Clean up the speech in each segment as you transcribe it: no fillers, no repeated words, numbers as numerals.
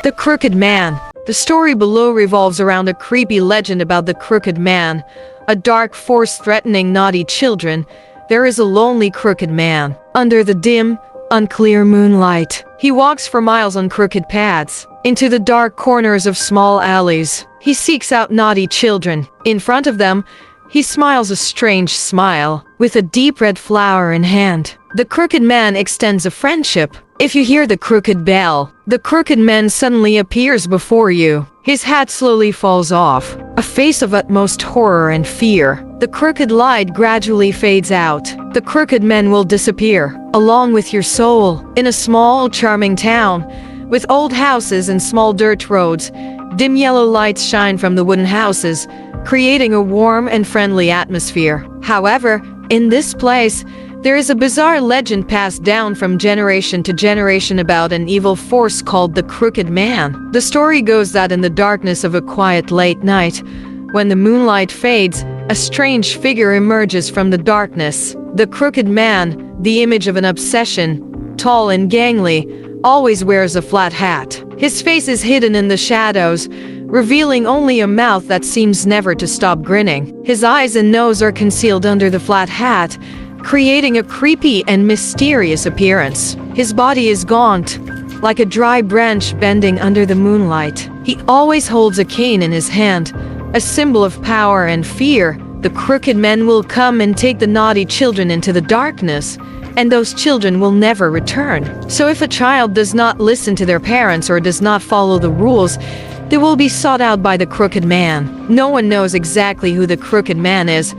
The Crooked Man. The story below revolves around a creepy legend about the Crooked Man, a dark force threatening naughty children. There is a lonely crooked man. Under the dim, unclear moonlight, he walks for miles on crooked paths, into the dark corners of small alleys. He seeks out naughty children. In front of them, he smiles a strange smile, with a deep red flower in hand. The Crooked Man extends a friendship. If you hear the crooked bell, the Crooked Man suddenly appears before you. His hat slowly falls off, a face of utmost horror and fear. The crooked light gradually fades out. The Crooked Man will disappear, along with your soul. In a small, charming town, with old houses and small dirt roads, dim yellow lights shine from the wooden houses, creating a warm and friendly atmosphere. However, in this place, there is a bizarre legend passed down from generation to generation about an evil force called the Crooked Man. The story goes that in the darkness of a quiet late night, when the moonlight fades, a strange figure emerges from the darkness. The Crooked Man, the image of an obsession, tall and gangly, always wears a flat hat. His face is hidden in the shadows, revealing only a mouth that seems never to stop grinning. His eyes and nose are concealed under the flat hat, creating a creepy and mysterious appearance. His body is gaunt, like a dry branch bending under the moonlight. He always holds a cane in his hand, a symbol of power and fear. The Crooked Man will come and take the naughty children into the darkness, and those children will never return. So if a child does not listen to their parents or does not follow the rules, they will be sought out by the Crooked Man. No one knows exactly who the Crooked Man is,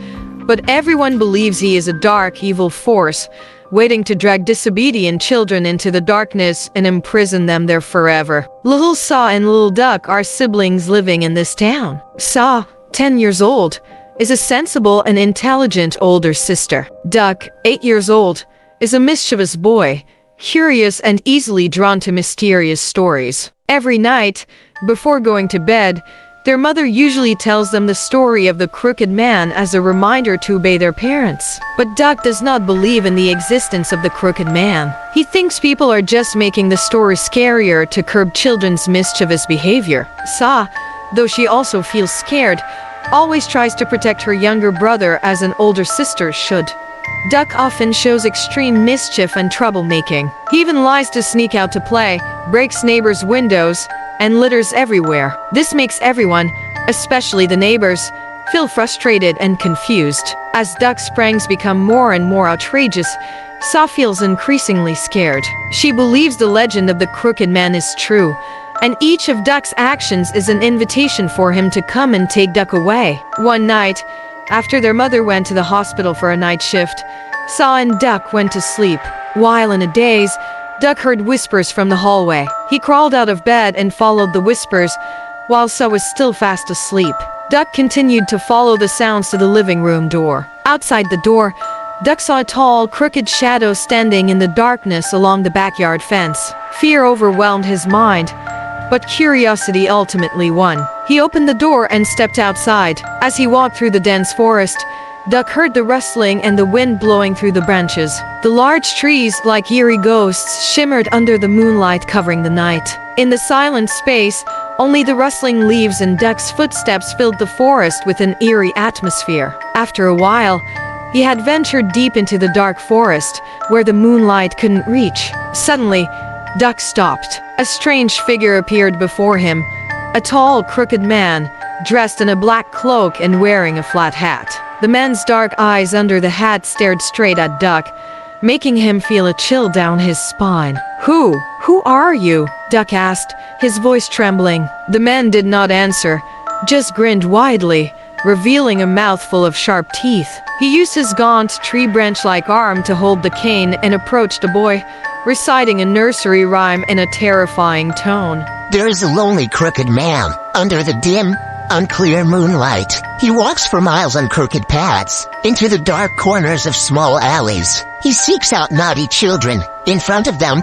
but everyone believes he is a dark, evil force, waiting to drag disobedient children into the darkness and imprison them there forever. Little Saw and Little Duck are siblings living in this town. Saw, 10 years old, is a sensible and intelligent older sister. Duck, 8 years old, is a mischievous boy, curious and easily drawn to mysterious stories. Every night, before going to bed, their mother usually tells them the story of the Crooked Man as a reminder to obey their parents. But Duck does not believe in the existence of the Crooked Man. He thinks people are just making the story scarier to curb children's mischievous behavior. Saw, though she also feels scared, always tries to protect her younger brother as an older sister should. Duck often shows extreme mischief and troublemaking. He even lies to sneak out to play, breaks neighbors' windows, and litters everywhere. This makes everyone, especially the neighbors, feel frustrated and confused. As Duck's pranks become more and more outrageous, Saw feels increasingly scared. She believes the legend of the Crooked Man is true, and each of Duck's actions is an invitation for him to come and take Duck away. One night, after their mother went to the hospital for a night shift, Saw and Duck went to sleep. While in a daze, Duck heard whispers from the hallway. He crawled out of bed and followed the whispers, while Saw was still fast asleep. Duck continued to follow the sounds to the living room door. Outside the door, Duck saw a tall, crooked shadow standing in the darkness along the backyard fence. Fear overwhelmed his mind, but curiosity ultimately won. He opened the door and stepped outside. As he walked through the dense forest, Duck heard the rustling and the wind blowing through the branches. The large trees, like eerie ghosts, shimmered under the moonlight covering the night. In the silent space, only the rustling leaves and Duck's footsteps filled the forest with an eerie atmosphere. After a while, he had ventured deep into the dark forest, where the moonlight couldn't reach. Suddenly, Duck stopped. A strange figure appeared before him, a tall, crooked man, dressed in a black cloak and wearing a flat hat. The man's dark eyes under the hat stared straight at Duck, making him feel a chill down his spine. Who are you?" Duck asked, his voice trembling. The man did not answer, just grinned widely, revealing a mouthful of sharp teeth. He used his gaunt, tree branch-like arm to hold the cane and approached the boy, reciting a nursery rhyme in a terrifying tone. "There is a lonely crooked man under the dim, unclear moonlight. He walks for miles on crooked paths, into the dark corners of small alleys. He seeks out naughty children. In front of them,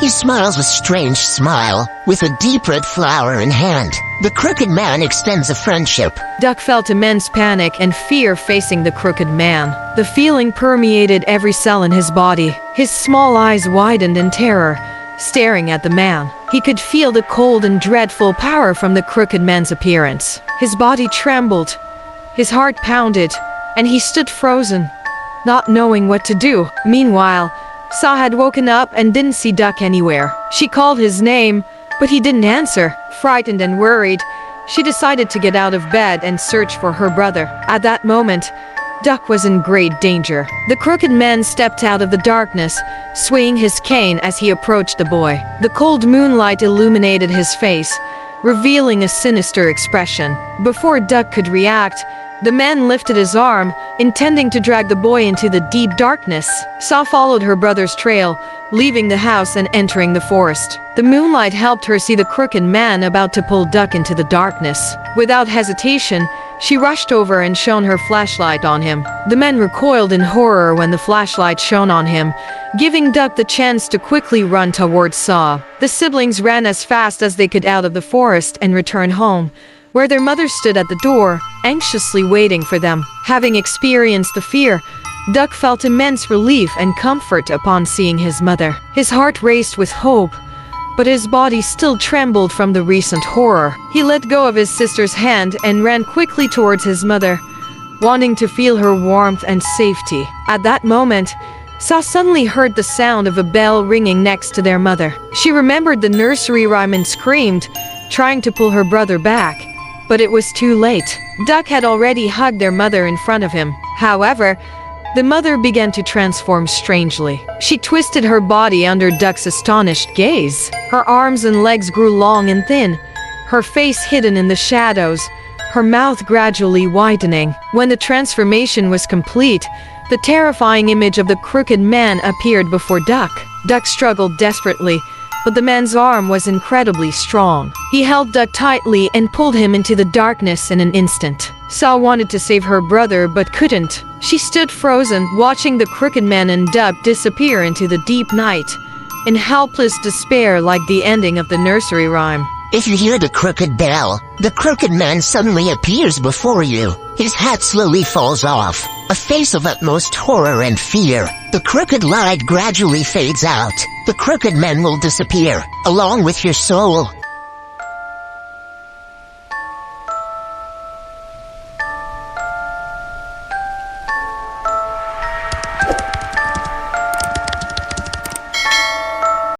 he smiles a strange smile, with a deep red flower in hand. The crooked man extends a friendship." Duck felt immense panic and fear facing the crooked man. The feeling permeated every cell in his body. His small eyes widened in terror, staring at the man. He could feel the cold and dreadful power from the crooked man's appearance. His body trembled, his heart pounded, and he stood frozen, not knowing what to do. Meanwhile, Sa had woken up and didn't see Duck anywhere. She called his name, but he didn't answer. Frightened and worried, she decided to get out of bed and search for her brother. At that moment, Duck was in great danger. The crooked man stepped out of the darkness, swaying his cane as he approached the boy. The cold moonlight illuminated his face, revealing a sinister expression. Before Duck could react, the man lifted his arm, intending to drag the boy into the deep darkness. Sa followed her brother's trail, leaving the house and entering the forest. The moonlight helped her see the crooked man about to pull Duck into the darkness. Without hesitation, she rushed over and shone her flashlight on him. The man recoiled in horror when the flashlight shone on him, giving Duck the chance to quickly run towards Sa. The siblings ran as fast as they could out of the forest and returned home, where their mother stood at the door, anxiously waiting for them. Having experienced the fear, Duck felt immense relief and comfort upon seeing his mother. His heart raced with hope, but his body still trembled from the recent horror. He let go of his sister's hand and ran quickly towards his mother, wanting to feel her warmth and safety. At that moment, Sa suddenly heard the sound of a bell ringing next to their mother. She remembered the nursery rhyme and screamed, trying to pull her brother back. But it was too late. Duck had already hugged their mother in front of him. However, the mother began to transform strangely. She twisted her body under Duck's astonished gaze. Her arms and legs grew long and thin, her face hidden in the shadows, her mouth gradually widening. When the transformation was complete, the terrifying image of the crooked man appeared before Duck. Duck struggled desperately, but the man's arm was incredibly strong. He held Duck tightly and pulled him into the darkness in an instant. Sa wanted to save her brother but couldn't. She stood frozen, watching the crooked man and Duck disappear into the deep night, in helpless despair like the ending of the nursery rhyme. If you hear the crooked bell, the crooked man suddenly appears before you. His hat slowly falls off, a face of utmost horror and fear. The crooked light gradually fades out. The crooked man will disappear, along with your soul.